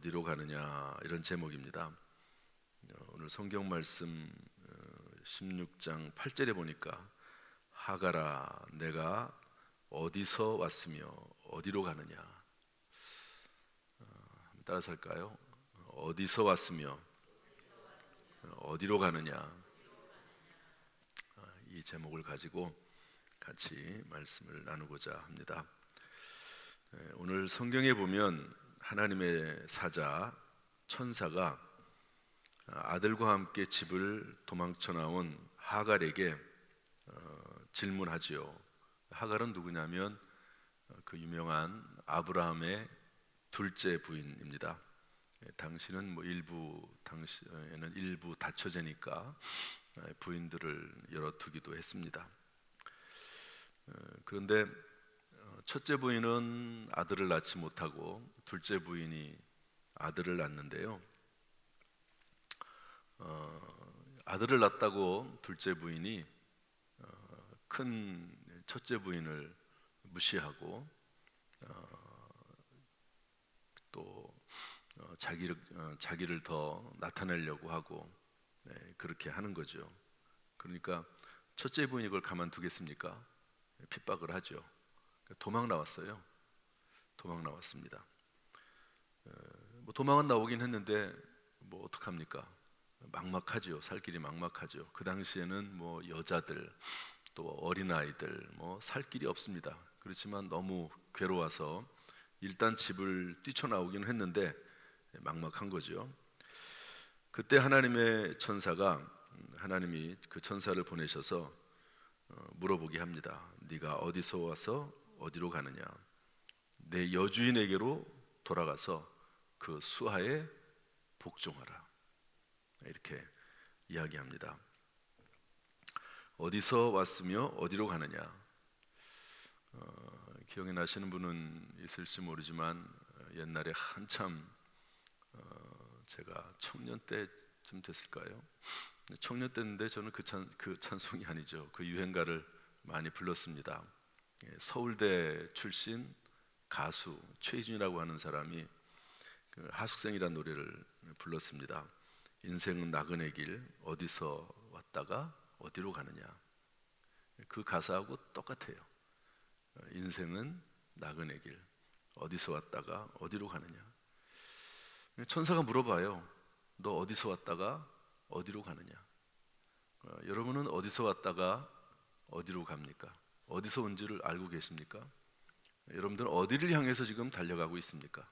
어디로 가느냐, 이런 제목입니다. 오늘 성경 말씀 16장 8절에 보니까 하가라, 내가 어디서 왔으며 어디로 가느냐. 따라서 할까요? 어디서 왔으며 어디로 가느냐. 이 제목을 가지고 같이 말씀을 나누고자 합니다. 오늘 성경에 보면 하나님의 사자 천사가 아들과 함께 집을 도망쳐 나온 하갈에게 질문하지요. 하갈은 누구냐면 그 유명한 아브라함의 둘째 부인입니다. 당시는 당시에는 일부 다처제니까 부인들을 열어두기도 했습니다. 그런데 첫째 부인은 아들을 낳지 못하고 둘째 부인이 아들을 낳는데요. 아들을 낳았다고 둘째 부인이 큰 첫째 부인을 무시하고 또 자기를 더 나타내려고 하고 그렇게 하는 거죠. 그러니까 첫째 부인이 그걸 가만두겠습니까? 핍박을 하죠. 도망 나왔어요. 도망 나왔습니다. 도망은 나오긴 했는데 어떡합니까? 막막하죠. 살 길이 막막하죠. 그 당시에는 여자들 또 어린아이들 살 길이 없습니다. 그렇지만 너무 괴로워서 일단 집을 뛰쳐나오긴 했는데 막막한 거죠. 그때 하나님의 천사가 하나님이 그 천사를 보내셔서 물어보게 합니다. 네가 어디서 와서 어디로 가느냐? 내 여주인에게로 돌아가서 그 수하에 복종하라. 이렇게 이야기합니다. 어디서 왔으며 어디로 가느냐? 기억이 나시는 분은 있을지 모르지만 옛날에 한참 제가 청년 때쯤 됐을까요? 청년 때인데 저는 그 찬송이 아니죠. 그 유행가를 많이 불렀습니다. 서울대 출신 가수 최희준이라고 하는 사람이 그 하숙생이라는 노래를 불렀습니다. 인생은 나그네 길, 어디서 왔다가 어디로 가느냐. 그 가사하고 똑같아요. 인생은 나그네 길, 어디서 왔다가 어디로 가느냐. 천사가 물어봐요. 너 어디서 왔다가 어디로 가느냐? 여러분은 어디서 왔다가 어디로 갑니까? 어디서 온지를 알고 계십니까? 여러분들은 어디를 향해서 지금 달려가고 있습니까?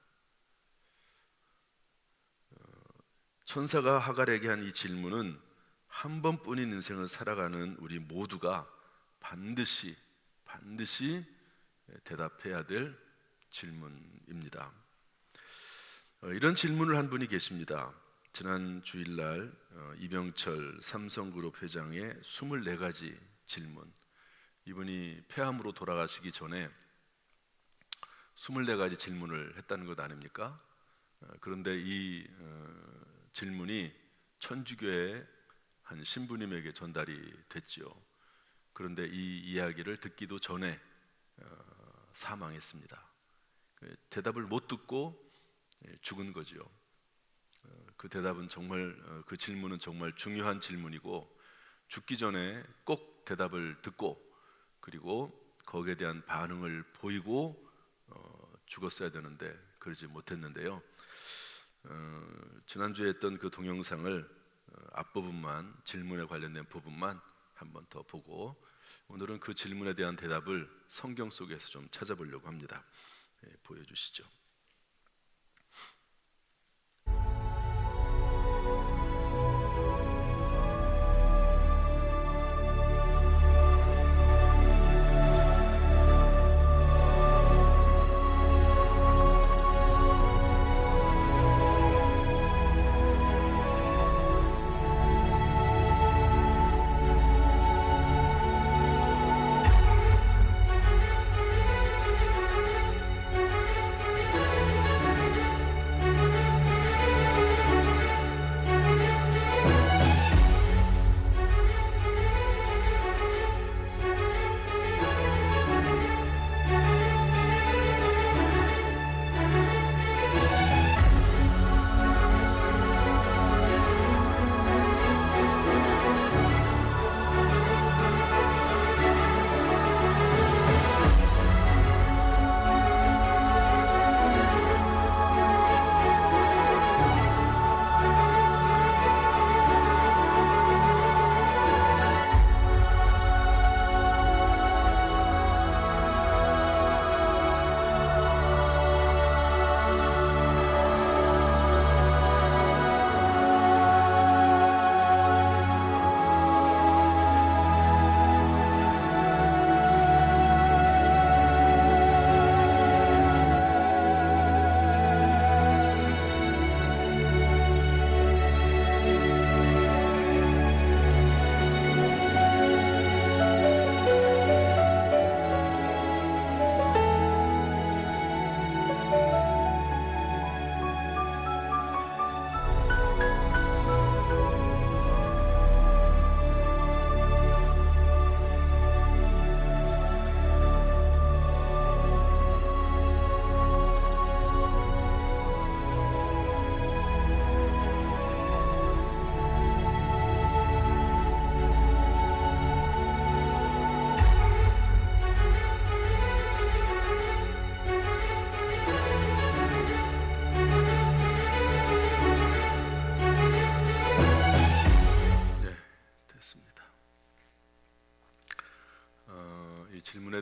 천사가 하갈에게 한 이 질문은 한 번뿐인 인생을 살아가는 우리 모두가 반드시 대답해야 될 질문입니다. 이런 질문을 한 분이 계십니다. 지난 주일날 이병철 삼성그룹 회장의 24가지 질문. 이분이 폐암으로 돌아가시기 전에 24가지 질문을 했다는 것 아닙니까? 그런데 이 질문이 천주교의 한 신부님에게 전달이 됐죠. 그런데 이 이야기를 듣기도 전에 사망했습니다. 대답을 못 듣고 죽은 거죠. 그 대답은 정말 그 질문은 정말 중요한 질문이고 죽기 전에 꼭 대답을 듣고 그리고 거기에 대한 반응을 보이고 죽었어야 되는데 그러지 못했는데요. 지난주에 했던 그 동영상을 앞부분만, 질문에 관련된 부분만 한번 더 보고 오늘은 그 질문에 대한 대답을 성경 속에서 좀 찾아보려고 합니다. 보여주시죠.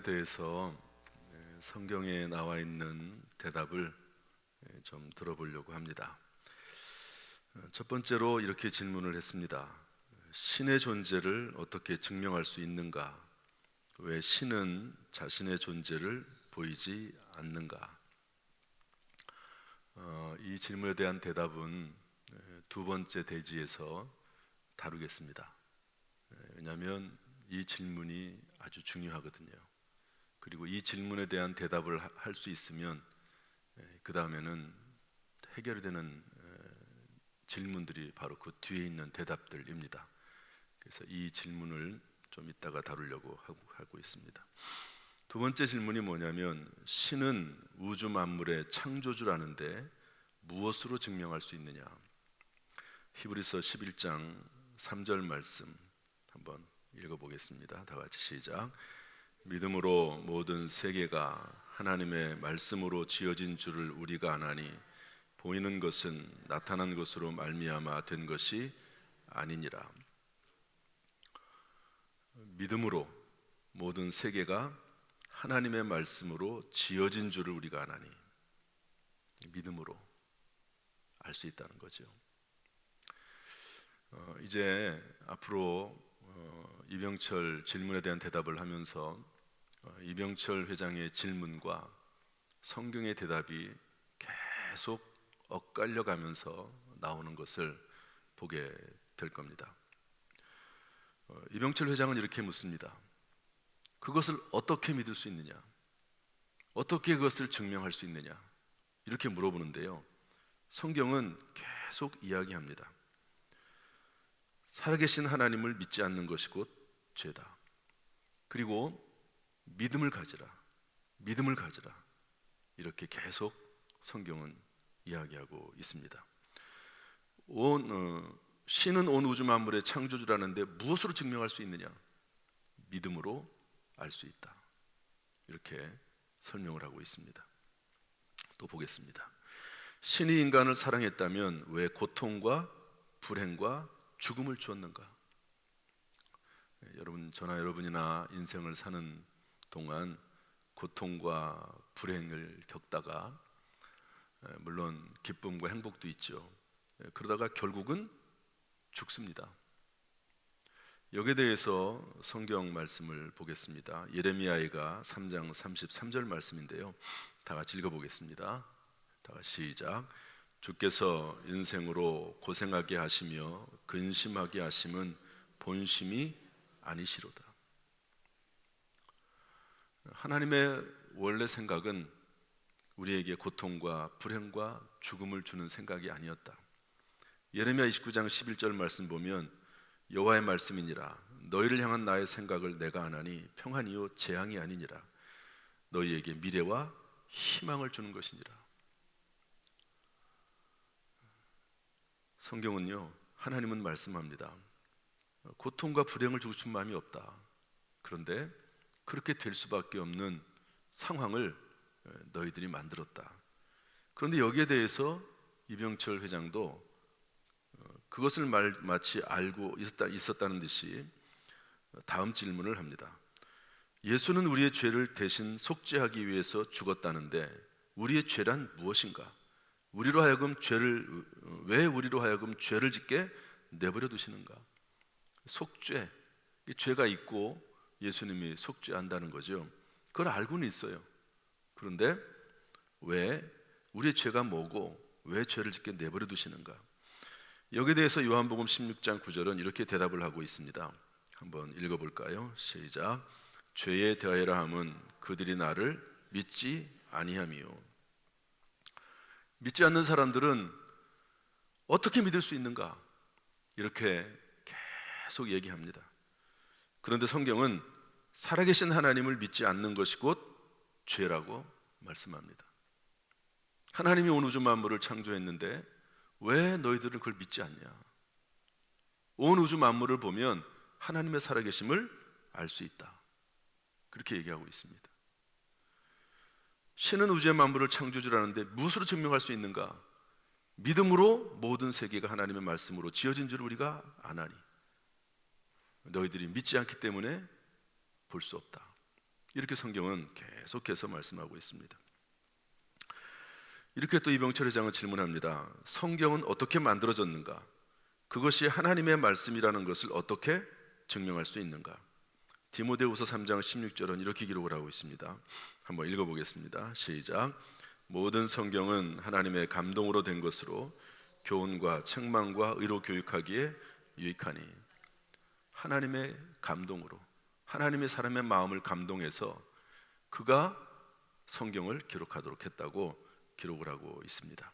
대해서 성경에 나와 있는 대답을 좀 들어보려고 합니다. 첫 번째로 이렇게 질문을 했습니다. 신의 존재를 어떻게 증명할 수 있는가? 왜 신은 자신의 존재를 보이지 않는가? 이 질문에 대한 대답은 두 번째 대지에서 다루겠습니다. 왜냐하면 이 질문이 아주 중요하거든요. 그리고 이 질문에 대한 대답을 할 수 있으면 그 다음에는 해결되는 질문들이 바로 그 뒤에 있는 대답들입니다. 그래서 이 질문을 좀 이따가 다루려고 하고 있습니다. 두 번째 질문이 뭐냐면, 신은 우주 만물의 창조주라는데 무엇으로 증명할 수 있느냐? 히브리서 11장 3절 말씀 한번 읽어보겠습니다. 다 같이 시작. 믿음으로 모든 세계가 하나님의 말씀으로 지어진 줄을 우리가 아나니 보이는 것은 나타난 것으로 말미암아 된 것이 아니니라. 믿음으로 모든 세계가 하나님의 말씀으로 지어진 줄을 우리가 아나니, 믿음으로 알 수 있다는 거죠. 이제 앞으로 이병철 질문에 대한 대답을 하면서 이병철 회장의 질문과 성경의 대답이 계속 엇갈려 가면서 나오는 것을 보게 될 겁니다. 이병철 회장은 이렇게 묻습니다. 그것을 어떻게 믿을 수 있느냐? 어떻게 그것을 증명할 수 있느냐? 이렇게 물어보는데요, 성경은 계속 이야기합니다. 살아계신 하나님을 믿지 않는 것이 곧 죄다. 그리고 믿음을 가지라, 믿음을 가지라, 이렇게 계속 성경은 이야기하고 있습니다. 신은 온 우주 만물의 창조주라는데 무엇으로 증명할 수 있느냐? 믿음으로 알 수 있다, 이렇게 설명을 하고 있습니다. 또 보겠습니다. 신이 인간을 사랑했다면 왜 고통과 불행과 죽음을 주었는가? 저나 여러분이나 인생을 사는 동안 고통과 불행을 겪다가, 물론 기쁨과 행복도 있죠. 그러다가 결국은 죽습니다. 여기에 대해서 성경 말씀을 보겠습니다. 예레미야가 3장 33절 말씀인데요, 다 같이 읽어보겠습니다. 다 같이 시작. 주께서 인생으로 고생하게 하시며 근심하게 하심은 본심이 아니시로다. 하나님의 원래 생각은 우리에게 고통과 불행과 죽음을 주는 생각이 아니었다. 예레미야 29장 11절 말씀 보면, 여호와의 말씀이니라. 너희를 향한 나의 생각을 내가 아나니 평안이요 재앙이 아니니라. 너희에게 미래와 희망을 주는 것이니라. 성경은요, 하나님은 말씀합니다. 고통과 불행을 주고 싶은 마음이 없다. 그런데 그렇게 될 수밖에 없는 상황을 너희들이 만들었다. 그런데 여기에 대해서 이병철 회장도 그것을 마치 알고 있었다는 듯이 다음 질문을 합니다. 예수는 우리의 죄를 대신 속죄하기 위해서 죽었다는데 우리의 죄란 무엇인가? 왜 우리로 하여금 죄를 짓게 내버려 두시는가? 속죄, 죄가 있고 예수님이 속죄한다는 거죠. 그걸 알고는 있어요. 그런데 왜, 우리의 죄가 뭐고 왜 죄를 짓게 내버려 두시는가? 여기에 대해서 요한복음 16장 9절은 이렇게 대답을 하고 있습니다. 한번 읽어볼까요? 시작. 죄에 대하여라 함은 그들이 나를 믿지 아니함이요. 믿지 않는 사람들은 어떻게 믿을 수 있는가? 이렇게 계속 얘기합니다. 그런데 성경은 살아계신 하나님을 믿지 않는 것이 곧 죄라고 말씀합니다. 하나님이 온 우주 만물을 창조했는데 왜 너희들은 그걸 믿지 않냐? 온 우주 만물을 보면 하나님의 살아계심을 알 수 있다, 그렇게 얘기하고 있습니다. 신은 우주의 만물을 창조주라는데 무엇으로 증명할 수 있는가? 믿음으로 모든 세계가 하나님의 말씀으로 지어진 줄 우리가 아나니 너희들이 믿지 않기 때문에 볼 수 없다, 이렇게 성경은 계속해서 말씀하고 있습니다. 이렇게 또 이병철 회장은 질문합니다. 성경은 어떻게 만들어졌는가? 그것이 하나님의 말씀이라는 것을 어떻게 증명할 수 있는가? 디모데후서 3장 16절은 이렇게 기록을 하고 있습니다. 한번 읽어보겠습니다. 시작. 모든 성경은 하나님의 감동으로 된 것으로 교훈과 책망과 의로 교육하기에 유익하니. 하나님의 감동으로, 하나님의 사람의 마음을 감동해서 그가 성경을 기록하도록 했다고 기록을 하고 있습니다.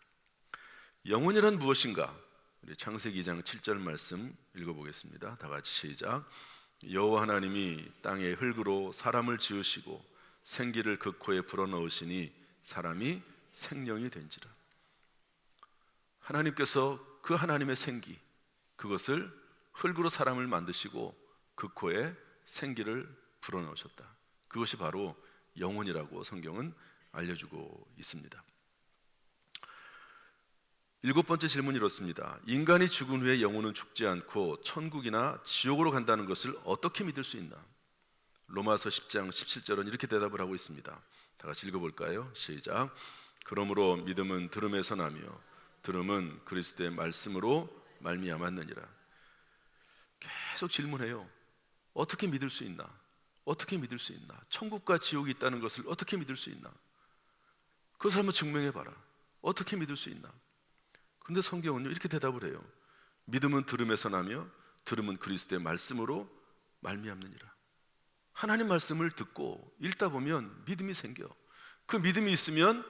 영혼이란 무엇인가? 우리 창세기 2장 7절 말씀 읽어보겠습니다. 다 같이 시작. 여호와 하나님이 땅의 흙으로 사람을 지으시고 생기를 그 코에 불어넣으시니 사람이 생명이 된지라. 하나님께서 그 하나님의 생기, 그것을 흙으로 사람을 만드시고 그 코에 생기를 불어넣으셨다. 그것이 바로 영혼이라고 성경은 알려주고 있습니다. 7번째 질문이 이렇습니다. 인간이 죽은 후에 영혼은 죽지 않고 천국이나 지옥으로 간다는 것을 어떻게 믿을 수 있나? 로마서 10장 17절은 이렇게 대답을 하고 있습니다. 다 같이 읽어볼까요? 시작. 그러므로 믿음은 들음에서 나며 들음은 그리스도의 말씀으로 말미암았느니라. 계속 질문해요. 어떻게 믿을 수 있나? 어떻게 믿을 수 있나? 천국과 지옥이 있다는 것을 어떻게 믿을 수 있나? 그것을 한번 증명해봐라. 어떻게 믿을 수 있나? 그런데 성경은요 이렇게 대답을 해요. 믿음은 들음에서 나며 들음은 그리스도의 말씀으로 말미암느니라. 하나님 말씀을 듣고 읽다 보면 믿음이 생겨. 그 믿음이 있으면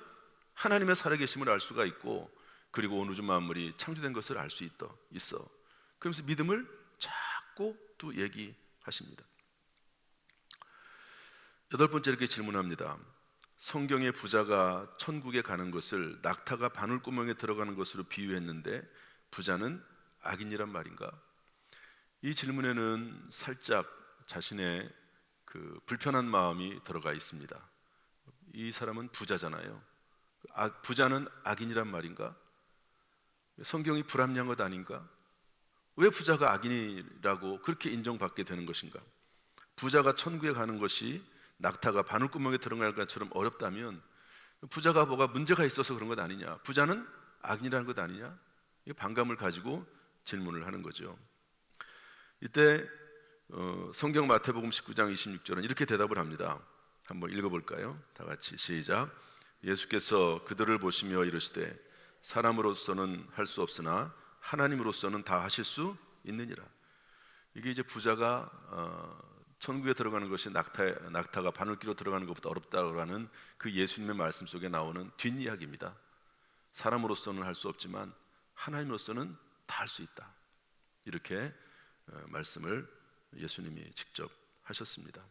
하나님의 살아계심을 알 수가 있고, 그리고 온 우주 만물이 창조된 것을 알 수 있어. 그러면서 믿음을 자꾸 또 얘기하십니다. 8번째 이렇게 질문합니다. 성경의 부자가 천국에 가는 것을 낙타가 바늘구멍에 들어가는 것으로 비유했는데 부자는 악인이란 말인가? 이 질문에는 살짝 자신의 그 불편한 마음이 들어가 있습니다. 이 사람은 부자잖아요. 부자는 악인이란 말인가? 성경이 불합리한 것 아닌가? 왜 부자가 악인이라고 그렇게 인정받게 되는 것인가? 부자가 천국에 가는 것이 낙타가 바늘구멍에 들어갈 것처럼 어렵다면 부자가 뭐가 문제가 있어서 그런 것 아니냐? 부자는 악인이라는 것 아니냐? 이 반감을 가지고 질문을 하는 거죠. 이때 성경 마태복음 19장 26절은 이렇게 대답을 합니다. 한번 읽어볼까요? 다 같이 시작. 예수께서 그들을 보시며 이르시되 사람으로서는 할 수 없으나 하나님으로서는 다 하실 수 있느니라. 이게 이제 부자가 천국에 들어가는 것이 낙타가 바늘귀로 들어가는 것보다 어렵다라는 그 예수님의 말씀 속에 나오는 뒷이야기입니다. 사람으로서는 할 수 없지만 하나님으로서는 다 할 수 있다. 이렇게 말씀을 예수님이 직접 하셨습니다.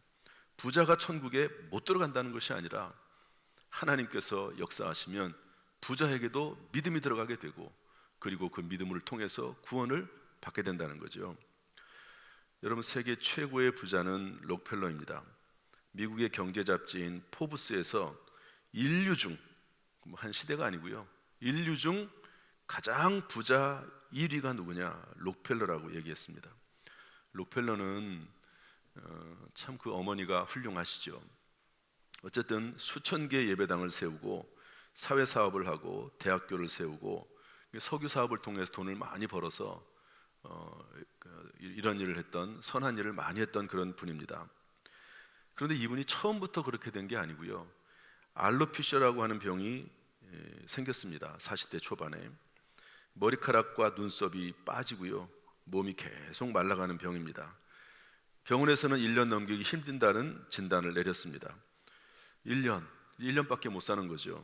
부자가 천국에 못 들어간다는 것이 아니라 하나님께서 역사하시면 부자에게도 믿음이 들어가게 되고, 그리고 그 믿음을 통해서 구원을 받게 된다는 거죠. 여러분, 세계 최고의 부자는 록펠러입니다. 미국의 경제 잡지인 포브스에서 인류 중, 한 시대가 아니고요, 인류 중 가장 부자 1위가 누구냐? 록펠러라고 얘기했습니다. 록펠러는 참 그 어머니가 훌륭하시죠. 어쨌든 수천 개의 예배당을 세우고 사회 사업을 하고 대학교를 세우고 석유 사업을 통해서 돈을 많이 벌어서 이런 일을 했던, 선한 일을 많이 했던 그런 분입니다. 그런데 이분이 처음부터 그렇게 된 게 아니고요, 알로피셔라고 하는 병이 생겼습니다. 40대 초반에 머리카락과 눈썹이 빠지고요, 몸이 계속 말라가는 병입니다. 병원에서는 1년 넘기기 힘든다는 진단을 내렸습니다. 1년밖에 못 사는 거죠.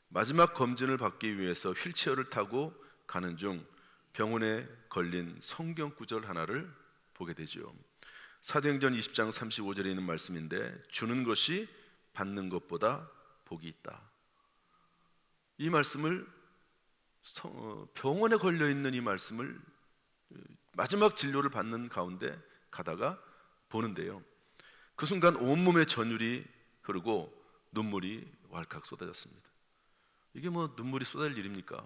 마지막 검진을 받기 위해서 휠체어를 타고 가는 중 병원에 걸린 성경 구절 하나를 보게 되죠. 사도행전 20장 35절에 있는 말씀인데, 주는 것이 받는 것보다 복이 있다. 이 말씀을 병원에 걸려 있는 이 말씀을 마지막 진료를 받는 가운데 가다가 보는데요, 그 순간 온몸에 전율이 흐르고 눈물이 왈칵 쏟아졌습니다. 이게 뭐 눈물이 쏟아질 일입니까?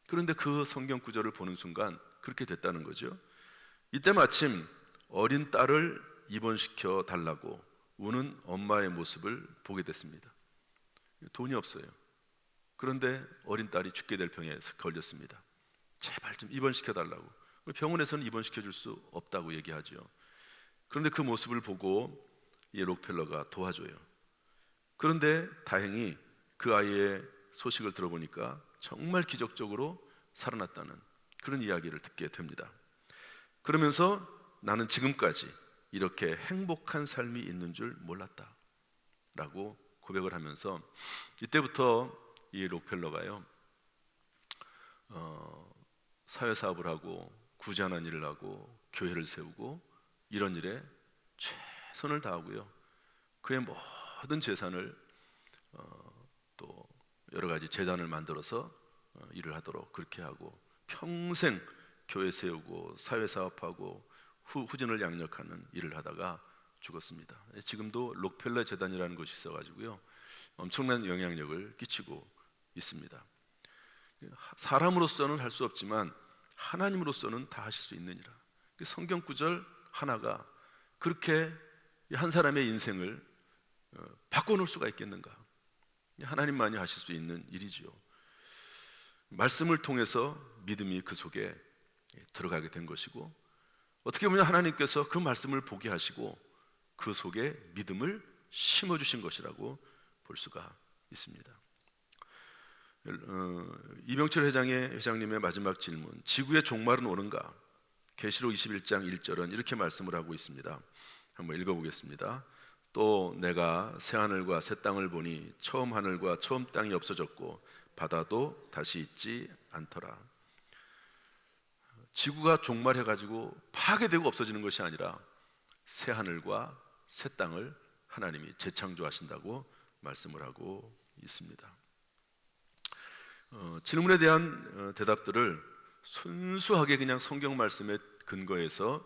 그런데 그 성경 구절을 보는 순간 그렇게 됐다는 거죠. 이때 마침 어린 딸을 입원시켜 달라고 우는 엄마의 모습을 보게 됐습니다. 돈이 없어요. 그런데 어린 딸이 죽게 될 병에 걸렸습니다. 제발 좀 입원시켜달라고. 병원에서는 입원시켜줄 수 없다고 얘기하죠. 그런데 그 모습을 보고 이 록펠러가 도와줘요. 그런데 다행히 그 아이의 소식을 들어보니까 정말 기적적으로 살아났다는 그런 이야기를 듣게 됩니다. 그러면서 나는 지금까지 이렇게 행복한 삶이 있는 줄 몰랐다 라고 고백을 하면서, 이때부터 이 록펠러가요 사회사업을 하고 구제하는 일을 하고 교회를 세우고 이런 일에 최선을 다하고요, 그의 모든 재산을 또 여러 가지 재단을 만들어서 일을 하도록 그렇게 하고, 평생 교회 세우고 사회사업하고 후진을 양력하는 일을 하다가 죽었습니다. 지금도 록펠러 재단이라는 것이 있어가지고요 엄청난 영향력을 끼치고 있습니다. 사람으로서는 할 수 없지만 하나님으로서는 다 하실 수 있느니라. 성경 구절 하나가 그렇게 한 사람의 인생을 바꿔놓을 수가 있겠는가? 하나님만이 하실 수 있는 일이지요. 말씀을 통해서 믿음이 그 속에 들어가게 된 것이고, 어떻게 보면 하나님께서 그 말씀을 보게 하시고 그 속에 믿음을 심어주신 것이라고 볼 수가 있습니다. 이병철 회장님의 마지막 질문, 지구의 종말은 오는가? 계시록 21장 1절은 이렇게 말씀을 하고 있습니다. 한번 읽어보겠습니다. 또 내가 새 하늘과 새 땅을 보니 처음 하늘과 처음 땅이 없어졌고 바다도 다시 있지 않더라. 지구가 종말해가지고 파괴되고 없어지는 것이 아니라 새 하늘과 새 땅을 하나님이 재창조하신다고 말씀을 하고 있습니다. 질문에 대한 대답들을 순수하게 그냥 성경 말씀에 근거해서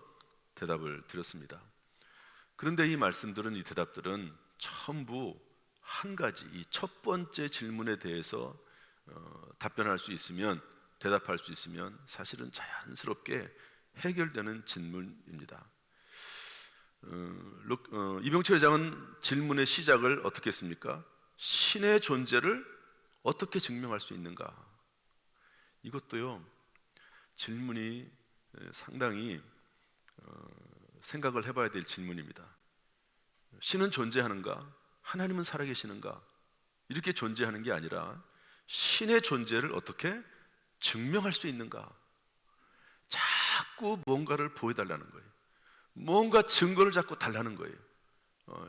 대답을 드렸습니다. 그런데 이 말씀들은, 이 대답들은 전부 한 가지, 이 첫 번째 질문에 대해서 답변할 수 있으면, 대답할 수 있으면 사실은 자연스럽게 해결되는 질문입니다. 이병철 회장은 질문의 시작을 어떻게 했습니까? 신의 존재를 어떻게 증명할 수 있는가? 이것도요 질문이 상당히 생각을 해봐야 될 질문입니다. 신은 존재하는가? 하나님은 살아계시는가? 이렇게 존재하는 게 아니라 신의 존재를 어떻게 증명할 수 있는가? 자꾸 뭔가를 보여달라는 거예요. 뭔가 증거를 자꾸 달라는 거예요.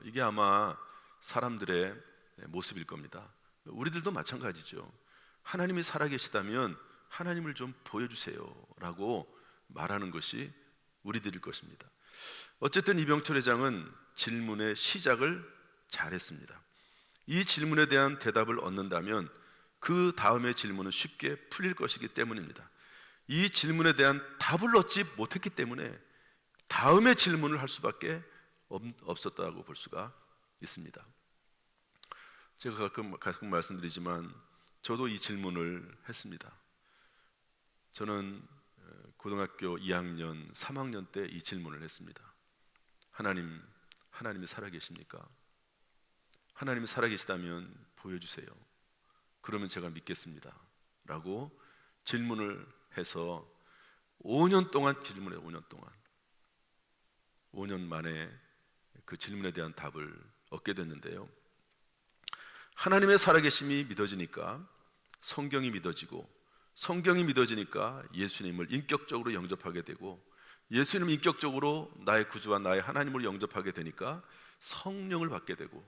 이게 아마 사람들의 모습일 겁니다. 우리들도 마찬가지죠. 하나님이 살아계시다면 하나님을 좀 보여주세요 라고 말하는 것이 우리들일 것입니다. 어쨌든 이병철 회장은 질문의 시작을 잘했습니다. 이 질문에 대한 대답을 얻는다면 그 다음의 질문은 쉽게 풀릴 것이기 때문입니다. 이 질문에 대한 답을 얻지 못했기 때문에 다음의 질문을 할 수밖에 없었다고 볼 수가 있습니다. 제가 가끔 말씀드리지만 저도 이 질문을 했습니다. 저는 고등학교 2학년, 3학년 때 이 질문을 했습니다. 하나님이 살아계십니까? 하나님이 살아계시다면 보여주세요. 그러면 제가 믿겠습니다 라고 질문을 해서 5년 동안 질문해요. 5년 동안 5년 만에 그 질문에 대한 답을 얻게 됐는데요, 하나님의 살아계심이 믿어지니까 성경이 믿어지고, 성경이 믿어지니까 예수님을 인격적으로 영접하게 되고, 예수님을 인격적으로 나의 구주와 나의 하나님을 영접하게 되니까 성령을 받게 되고,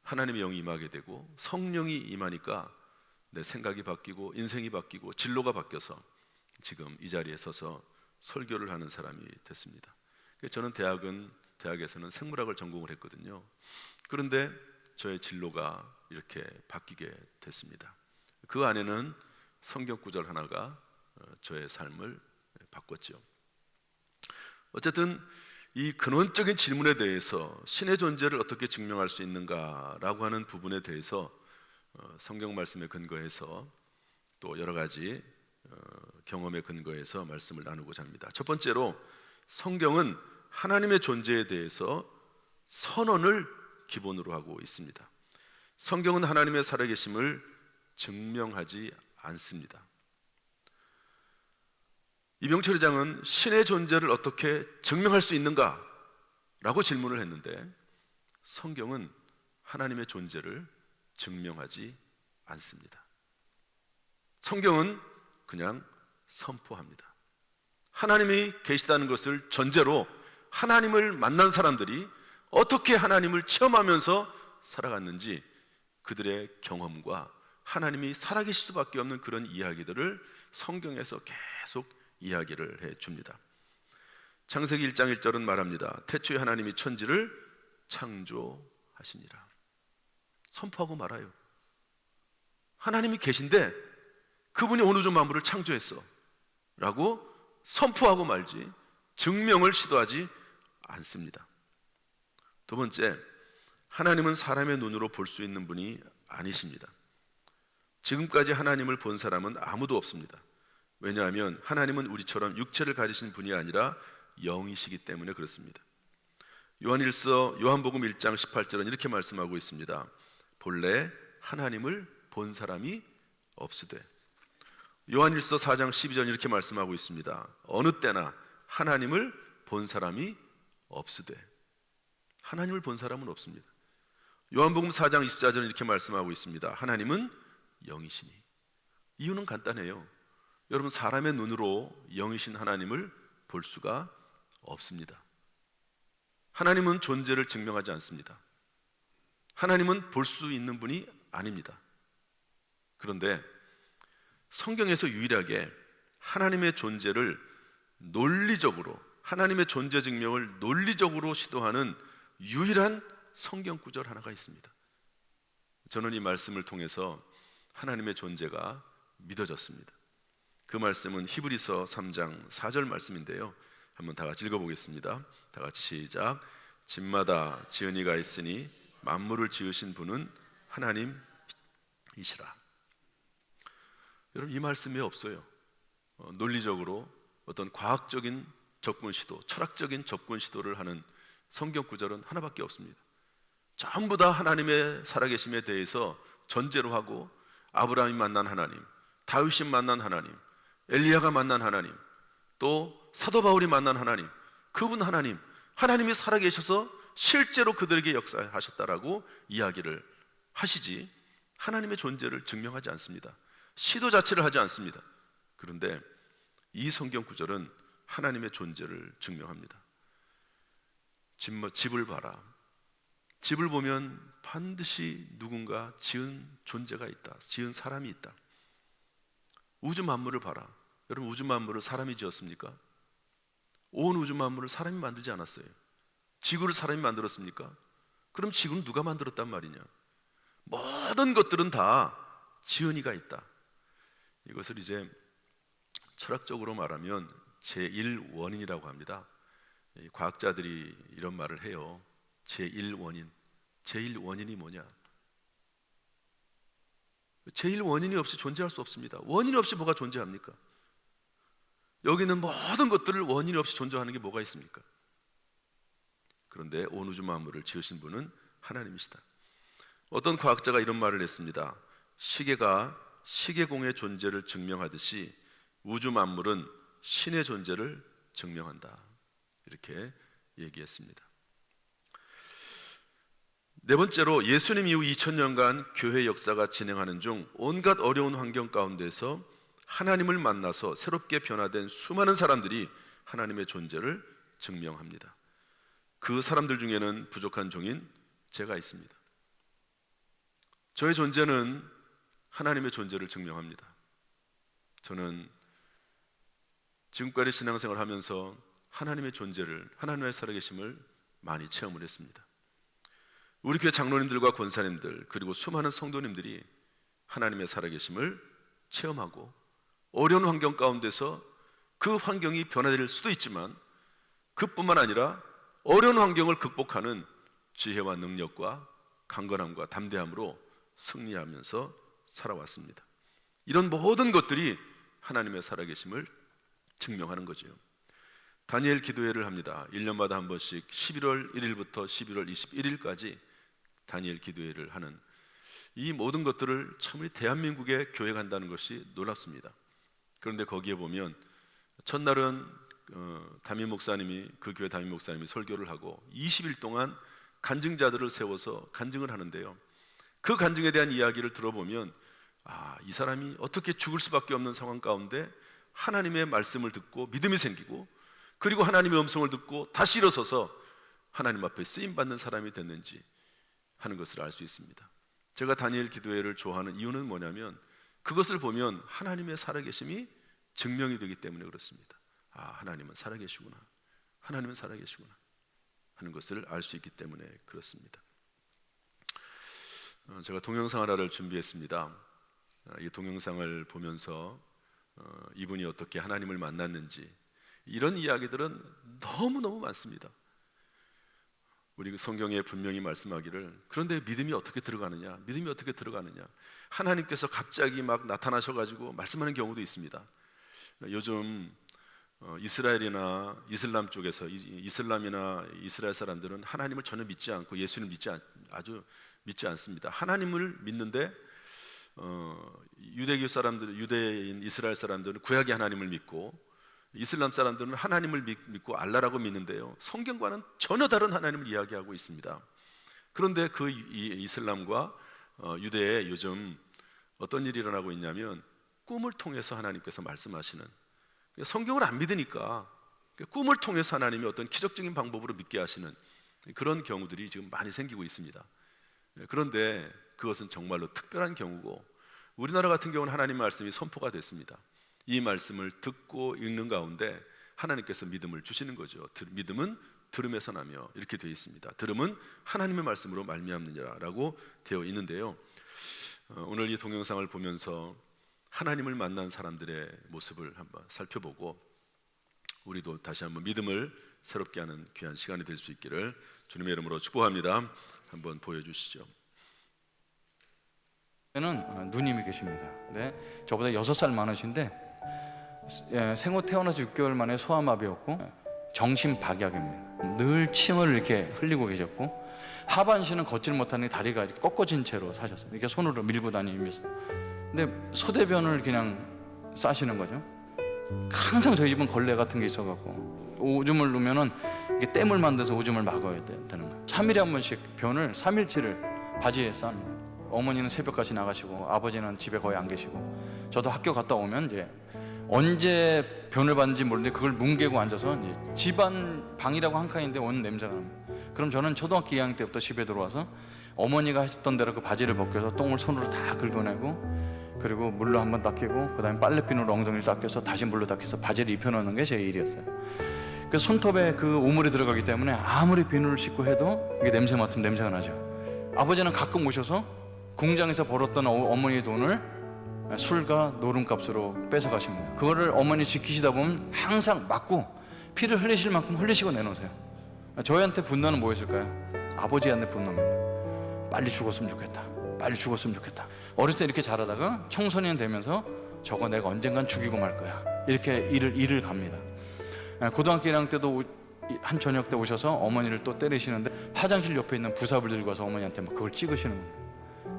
하나님의 영이 임하게 되고, 성령이 임하니까 내 생각이 바뀌고 인생이 바뀌고 진로가 바뀌어서 지금 이 자리에 서서 설교를 하는 사람이 됐습니다. 저는 대학에서는 생물학을 전공을 했거든요. 그런데 저의 진로가 이렇게 바뀌게 됐습니다. 그 안에는 성경 구절 하나가 저의 삶을 바꿨죠. 어쨌든 이 근원적인 질문에 대해서 신의 존재를 어떻게 증명할 수 있는가라고 하는 부분에 대해서 성경 말씀에 근거해서 또 여러 가지 경험에 근거해서 말씀을 나누고자 합니다. 첫 번째로 성경은 하나님의 존재에 대해서 선언을 기본으로 하고 있습니다. 성경은 하나님의 살아계심을 증명하지 않습니다. 이병철 회장은 신의 존재를 어떻게 증명할 수 있는가? 라고 질문을 했는데 성경은 하나님의 존재를 증명하지 않습니다. 성경은 그냥 선포합니다. 하나님이 계시다는 것을 전제로 하나님을 만난 사람들이 어떻게 하나님을 체험하면서 살아갔는지 그들의 경험과 하나님이 살아계실 수밖에 없는 그런 이야기들을 성경에서 계속 이야기를 해줍니다. 창세기 1장 1절은 말합니다. 태초에 하나님이 천지를 창조하시니라. 선포하고 말아요. 하나님이 계신데 그분이 온 우주 만물을 창조했어 라고 선포하고 말지 증명을 시도하지 않습니다. 두 번째, 하나님은 사람의 눈으로 볼 수 있는 분이 아니십니다. 지금까지 하나님을 본 사람은 아무도 없습니다. 왜냐하면 하나님은 우리처럼 육체를 가지신 분이 아니라 영이시기 때문에 그렇습니다. 요한복음 1장 18절은 이렇게 말씀하고 있습니다. 본래 하나님을 본 사람이 없으되. 요한일서 4장 12절 이렇게 말씀하고 있습니다. 어느 때나 하나님을 본 사람이 없으되. 하나님을 본 사람은 없습니다. 요한복음 4장 24절은 이렇게 말씀하고 있습니다. 하나님은 영이시니. 이유는 간단해요. 여러분, 사람의 눈으로 영이신 하나님을 볼 수가 없습니다. 하나님은 존재를 증명하지 않습니다. 하나님은 볼 수 있는 분이 아닙니다. 그런데 성경에서 유일하게 하나님의 존재를 논리적으로, 하나님의 존재 증명을 논리적으로 시도하는 유일한 성경 구절 하나가 있습니다. 저는 이 말씀을 통해서 하나님의 존재가 믿어졌습니다. 그 말씀은 히브리서 3장 4절 말씀인데요, 한번 다 같이 읽어보겠습니다. 다 같이 시작. 집마다 지은이가 있으니 만물을 지으신 분은 하나님이시라. 여러분, 이 말씀이 없어요. 논리적으로 어떤 과학적인 접근 시도, 철학적인 접근 시도를 하는 성경 구절은 하나밖에 없습니다. 전부 다 하나님의 살아계심에 대해서 전제로 하고, 아브라함이 만난 하나님, 다윗이 만난 하나님, 엘리야가 만난 하나님, 또 사도 바울이 만난 하나님, 그분 하나님이 살아계셔서 실제로 그들에게 역사하셨다라고 이야기를 하시지, 하나님의 존재를 증명하지 않습니다. 시도 자체를 하지 않습니다. 그런데 이 성경 구절은 하나님의 존재를 증명합니다. 집을 봐라. 집을 보면 반드시 누군가 지은 존재가 있다. 지은 사람이 있다. 우주 만물을 봐라. 여러분, 우주 만물을 사람이 지었습니까? 온 우주 만물을 사람이 만들지 않았어요. 지구를 사람이 만들었습니까? 그럼 지구는 누가 만들었단 말이냐? 모든 것들은 다 지은이가 있다. 이것을 이제 철학적으로 말하면 제1원인이라고 합니다. 과학자들이 이런 말을 해요. 제1원인이 뭐냐? 제1원인이 없이 존재할 수 없습니다. 원인이 없이 뭐가 존재합니까? 여기 있는 모든 것들을 원인이 없이 존재하는 게 뭐가 있습니까? 그런데 온 우주 만물을 지으신 분은 하나님이시다. 어떤 과학자가 이런 말을 했습니다. 시계가 시계공의 존재를 증명하듯이 우주 만물은 신의 존재를 증명한다. 이렇게 얘기했습니다. 네 번째로, 예수님 이후 2000년간 교회 역사가 진행하는 중 온갖 어려운 환경 가운데서 하나님을 만나서 새롭게 변화된 수많은 사람들이 하나님의 존재를 증명합니다. 그 사람들 중에는 부족한 종인 제가 있습니다. 저의 존재는 하나님의 존재를 증명합니다. 저는 지금까지 신앙생활을 하면서 하나님의 존재를, 하나님의 살아계심을 많이 체험을 했습니다. 우리 교회 장로님들과 권사님들, 그리고 수많은 성도님들이 하나님의 살아계심을 체험하고 어려운 환경 가운데서 그 환경이 변화될 수도 있지만 그뿐만 아니라 어려운 환경을 극복하는 지혜와 능력과 강건함과 담대함으로 승리하면서 살아왔습니다. 이런 모든 것들이 하나님의 살아계심을 증명하는 거죠. 다니엘 기도회를 합니다. 1년마다 한 번씩 11월 1일부터 11월 21일까지 다니엘 기도회를 하는 이 모든 것들을 참 우리 대한민국에 교회 간다는 것이 놀랍습니다. 그런데 거기에 보면 첫날은 담임 목사님이 그 교회 담임 목사님이 설교를 하고 20일 동안 간증자들을 세워서 간증을 하는데요. 그 간증에 대한 이야기를 들어보면 이 사람이 어떻게 죽을 수밖에 없는 상황 가운데 하나님의 말씀을 듣고 믿음이 생기고 그리고 하나님의 음성을 듣고 다시 일어서서 하나님 앞에 쓰임받는 사람이 됐는지 하는 것을 알 수 있습니다. 제가 다니엘 기도회를 좋아하는 이유는 뭐냐면 그것을 보면 하나님의 살아계심이 증명이 되기 때문에 그렇습니다. 하나님은 살아계시구나, 하나님은 살아계시구나 하는 것을 알 수 있기 때문에 그렇습니다. 제가 동영상 하나를 준비했습니다. 이 동영상을 보면서 이분이 어떻게 하나님을 만났는지 이런 이야기들은 너무너무 많습니다. 우리 성경에 분명히 말씀하기를 그런데 믿음이 어떻게 들어가느냐, 믿음이 어떻게 들어가느냐, 하나님께서 갑자기 막 나타나셔가지고 말씀하는 경우도 있습니다. 요즘 이스라엘이나 이슬람 쪽에서 이슬람이나 이스라엘 사람들은 하나님을 전혀 믿지 않고 예수님을 아주 믿지 않습니다. 하나님을 믿는데 유대교 사람들, 유대인 이스라엘 사람들은 구약의 하나님을 믿고 이슬람 사람들은 하나님을 믿고 알라라고 믿는데요, 성경과는 전혀 다른 하나님을 이야기하고 있습니다. 그런데 그 이슬람과 유대에 요즘 어떤 일이 일어나고 있냐면 꿈을 통해서 하나님께서 말씀하시는, 성경을 안 믿으니까 꿈을 통해서 하나님이 어떤 기적적인 방법으로 믿게 하시는 그런 경우들이 지금 많이 생기고 있습니다. 그런데 그것은 정말로 특별한 경우고 우리나라 같은 경우는 하나님 말씀이 선포가 됐습니다. 이 말씀을 듣고 읽는 가운데 하나님께서 믿음을 주시는 거죠. 믿음은 들음에서 나며 이렇게 되어 있습니다. 들음은 하나님의 말씀으로 말미암느니라라고 되어 있는데요. 오늘 이 동영상을 보면서 하나님을 만난 사람들의 모습을 한번 살펴보고 우리도 다시 한번 믿음을 새롭게 하는 귀한 시간이 될 수 있기를 주님의 이름으로 축복합니다. 한번 보여주시죠. 저는 누님이 계십니다. 네, 저보다 6살 많으신데 생후 태어나서 6개월 만에 소아마비였고 정신박약입니다. 늘 침을 이렇게 흘리고 계셨고 하반신은 걷질 못하니 다리가 이렇게 꺾어진 채로 사셨어요. 이렇게 손으로 밀고 다니면서. 근데 소대변을 그냥 싸시는 거죠. 항상 저희 집은 걸레 같은 게 있어갖고 오줌을 누면은 이게 땜을 만들어서 오줌을 막아야 되는 거예요. 3일에 한 번씩 변을 3일치를 바지에 쌉니다. 어머니는 새벽까지 나가시고 아버지는 집에 거의 안 계시고 저도 학교 갔다 오면 이제 언제 변을 받는지 모르는데 그걸 뭉개고 앉아서 이제 집안 방이라고 한 칸인데 오는 냄새가 납니다. 그럼 저는 초등학교 2학년 때부터 집에 들어와서 어머니가 하셨던 대로 그 바지를 벗겨서 똥을 손으로 다 긁어내고 그리고 물로 한번 닦이고 그 다음에 빨래비누로 엉덩이를 닦여서 다시 물로 닦여서 바지를 입혀놓는 게 제 일이었어요. 그 손톱에 그 오물이 들어가기 때문에 아무리 비누를 씻고 해도 이게 냄새 맡으면 냄새가 나죠. 아버지는 가끔 오셔서 공장에서 벌었던 어머니의 돈을 술과 노름값으로 뺏어가십니다. 그거를 어머니 지키시다 보면 항상 맞고 피를 흘리실 만큼 흘리시고 내놓으세요. 저희한테 분노는 뭐였을까요? 아버지한테 분노입니다. 빨리 죽었으면 좋겠다, 빨리 죽었으면 좋겠다. 어렸을 때 이렇게 자라다가 청소년 되면서 저거 내가 언젠간 죽이고 말 거야, 이렇게 일을 갑니다. 고등학교 1학년 때도 한 저녁 때 오셔서 어머니를 또 때리시는데 화장실 옆에 있는 부삽을 들고 와서 어머니한테 막 그걸 찍으시는 겁니다.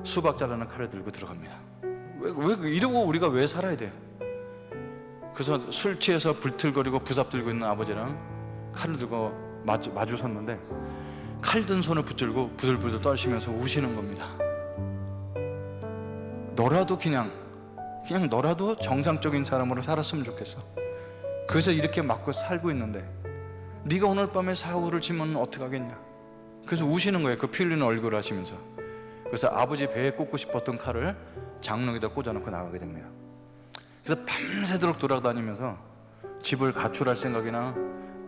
수박 자르는 칼을 들고 들어갑니다. 왜 이러고 우리가 왜 살아야 돼요? 그래서 술 취해서 불틀거리고 부삽 들고 있는 아버지랑 칼을 들고 마주 섰는데 칼 든 손을 붙들고 부들부들 떨시면서 우시는 겁니다. 너라도 그냥 너라도 정상적인 사람으로 살았으면 좋겠어. 그래서 이렇게 맞고 살고 있는데 네가 오늘 밤에 사고를 치면 어떡하겠냐. 그래서 우시는 거예요. 그 피 흘리는 얼굴을 하시면서. 그래서 아버지 배에 꽂고 싶었던 칼을 장롱에다 꽂아놓고 나가게 됩니다. 그래서 밤새도록 돌아다니면서 집을 가출할 생각이나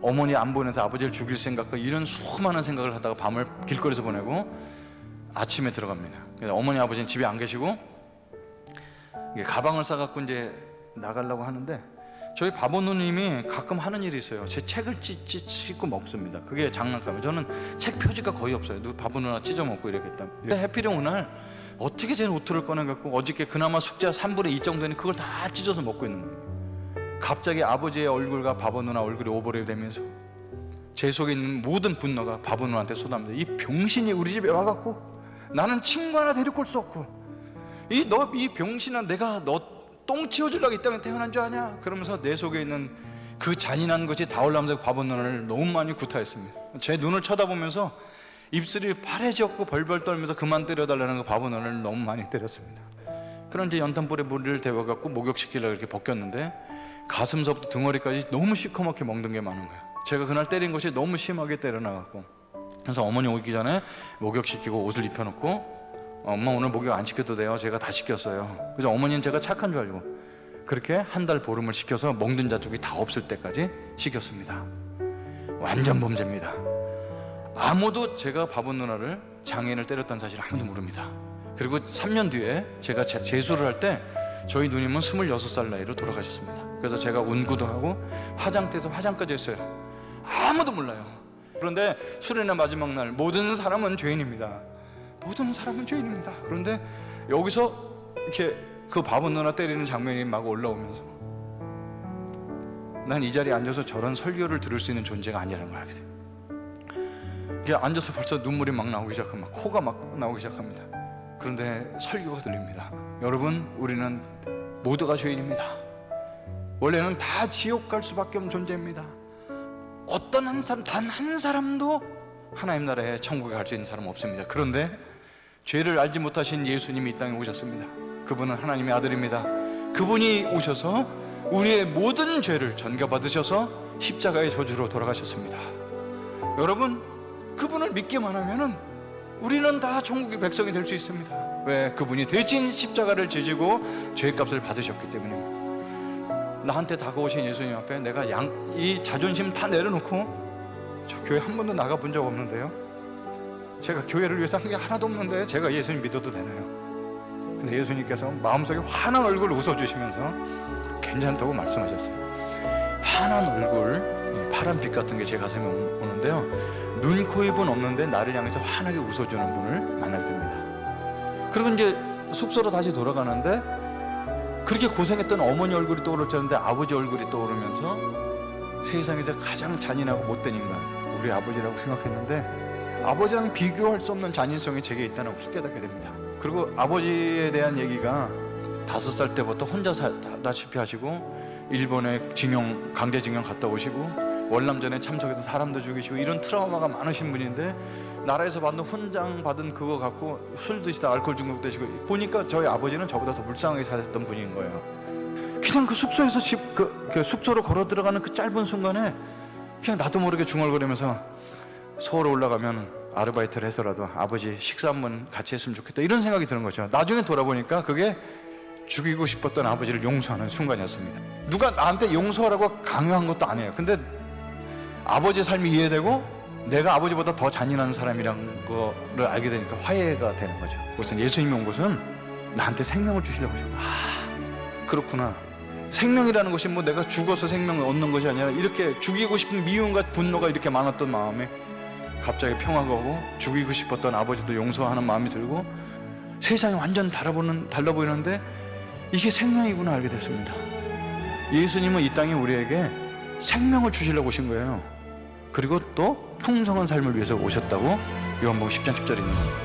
어머니 안 보내서 아버지를 죽일 생각과 이런 수많은 생각을 하다가 밤을 길거리에서 보내고 아침에 들어갑니다. 그래서 어머니 아버지는 집에 안 계시고 가방을 싸갖고 이제 나가려고 하는데 저희 바보 누님이 가끔 하는 일이 있어요. 제 책을 찢고 먹습니다. 그게 장난감이에요. 저는 책 표지가 거의 없어요. 바보 누나 찢어 먹고 이러겠다. 해피령 어느 날 어떻게 제 노트를 꺼내갖고 어저께 그나마 숙제가 3분의 2 정도니 그걸 다 찢어서 먹고 있는 거예요. 갑자기 아버지의 얼굴과 바보 누나 얼굴이 오버랩 되면서 제 속에 있는 모든 분노가 바보 누나한테 쏟아집니다. 이 병신이 우리 집에 와갖고 나는 친구 하나 데리고 올 수 없고 이 병신아, 내가 너 똥 치워주려고 이 땅에 태어난 줄 아냐? 그러면서 내 속에 있는 그 잔인한 것이 다 올라오면서 바보 누나를 너무 많이 구타했습니다. 제 눈을 쳐다보면서 입술이 파래졌고 벌벌 떨면서 그만 때려달라는 그 바보 누나를 너무 많이 때렸습니다. 그런 이제 연탄불에 물을 데워갖고 목욕시키려고 이렇게 벗겼는데 가슴서부터 등허리까지 너무 시커멓게 멍든 게 많은 거예요. 제가 그날 때린 것이 너무 심하게 때려나갔고, 그래서 어머니 오기 전에 목욕시키고 옷을 입혀놓고, 엄마 오늘 목욕 안 시켜도 돼요, 제가 다 시켰어요. 그래서 어머니는 제가 착한 줄 알고 그렇게 한 달 보름을 시켜서 멍든 자국이 다 없을 때까지 시켰습니다. 완전 범죄입니다. 아무도 제가 바보 누나를, 장애인을 때렸다는 사실을 아무도 모릅니다. 그리고 3년 뒤에 제가 재수를 할 때 저희 누님은 26살 나이로 돌아가셨습니다. 그래서 제가 운구도 하고 화장대에서 화장까지 했어요. 아무도 몰라요. 그런데 수련의 마지막 날, 모든 사람은 죄인입니다. 모든 사람은 죄인입니다. 그런데 여기서 이렇게 그 바보 누나 때리는 장면이 막 올라오면서 난 이 자리에 앉아서 저런 설교를 들을 수 있는 존재가 아니라는 걸 알게 돼요. 이게 앉아서 벌써 눈물이 막 나오기 시작합니다. 코가 막 나오기 시작합니다. 그런데 설교가 들립니다. 여러분, 우리는 모두가 죄인입니다. 원래는 다 지옥 갈 수밖에 없는 존재입니다. 어떤 한 사람, 단 한 사람도 하나님 나라에 천국에 갈 수 있는 사람은 없습니다. 그런데 죄를 알지 못하신 예수님이 이 땅에 오셨습니다. 그분은 하나님의 아들입니다. 그분이 오셔서 우리의 모든 죄를 전가받으셔서 십자가의 저주로 돌아가셨습니다. 여러분, 그분을 믿기만 하면은 우리는 다 천국의 백성이 될 수 있습니다. 왜? 그분이 대신 십자가를 지시고 죄값을 받으셨기 때문입니다. 나한테 다가오신 예수님 앞에 내가 이 자존심 다 내려놓고, 저 교회 한 번도 나가본 적 없는데요, 제가 교회를 위해서 한 게 하나도 없는데 제가 예수님 믿어도 되나요? 근데 예수님께서 마음속에 환한 얼굴을 웃어주시면서 괜찮다고 말씀하셨어요. 환한 얼굴, 파란 빛 같은 게 제 가슴에 오는데요, 눈, 코, 입은 없는데 나를 향해서 환하게 웃어주는 분을 만나게 됩니다. 그리고 이제 숙소로 다시 돌아가는데 그렇게 고생했던 어머니 얼굴이 떠오를 줄 알았는데 아버지 얼굴이 떠오르면서 세상에서 가장 잔인하고 못된 인간, 우리 아버지라고 생각했는데 아버지랑 비교할 수 없는 잔인성이 제게 있다는 것을 깨닫게 됩니다. 그리고 아버지에 대한 얘기가 5살 때부터 혼자 살다시피 하시고 일본에 강제징용 갔다 오시고 월남전에 참석해서 사람도 죽이시고 이런 트라우마가 많으신 분인데 나라에서 받는 훈장 받은 그거 갖고 술 드시다 알코올 중독되시고, 보니까 저희 아버지는 저보다 더 불쌍하게 사셨던 분인 거예요. 그냥 그 숙소에서 그 숙소로 걸어 들어가는 그 짧은 순간에 그냥 나도 모르게 중얼거리면서 서울 올라가면 아르바이트를 해서라도 아버지 식사 한번 같이 했으면 좋겠다, 이런 생각이 드는 거죠. 나중에 돌아보니까 그게 죽이고 싶었던 아버지를 용서하는 순간이었습니다. 누가 나한테 용서하라고 강요한 것도 아니에요. 근데 아버지의 삶이 이해되고 내가 아버지보다 더 잔인한 사람이란 거를 알게 되니까 화해가 되는 거죠. 그래서 예수님이 온 것은 나한테 생명을 주시려고 하죠. 그렇구나. 생명이라는 것이 뭐 내가 죽어서 생명을 얻는 것이 아니라 이렇게 죽이고 싶은 미움과 분노가 이렇게 많았던 마음에 갑자기 평화가 오고, 죽이고 싶었던 아버지도 용서하는 마음이 들고, 세상이 완전 달라 보이는데 이게 생명이구나 알게 됐습니다. 예수님은 이 땅에 우리에게 생명을 주시려고 오신 거예요. 그리고 또 풍성한 삶을 위해서 오셨다고 요한복음 10장 10절에 있는 겁니다.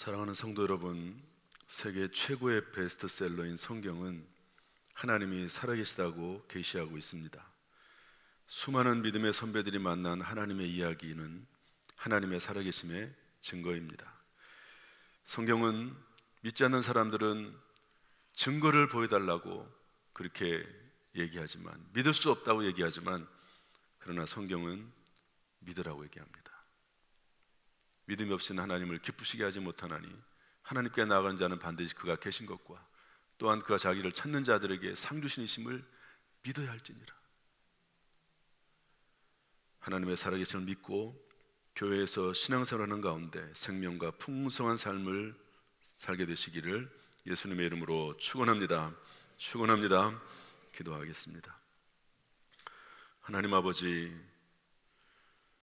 사랑하는 성도 여러분, 세계 최고의 베스트셀러인 성경은 하나님이 살아계시다고 계시하고 있습니다. 수많은 믿음의 선배들이 만난 하나님의 이야기는 하나님의 살아계심의 증거입니다. 성경은 믿지 않는 사람들은 증거를 보여달라고 그렇게 얘기하지만, 믿을 수 없다고 얘기하지만, 그러나 성경은 믿으라고 얘기합니다. 믿음이 없이는 하나님을 기쁘시게 하지 못하나니 하나님께 나아가는 자는 반드시 그가 계신 것과 또한 그가 자기를 찾는 자들에게 상 주시니심을 믿어야 할지니라. 하나님의 살아계심을 믿고 교회에서 신앙생활하는 가운데 생명과 풍성한 삶을 살게 되시기를 예수님의 이름으로 축원합니다. 축원합니다. 기도하겠습니다. 하나님 아버지,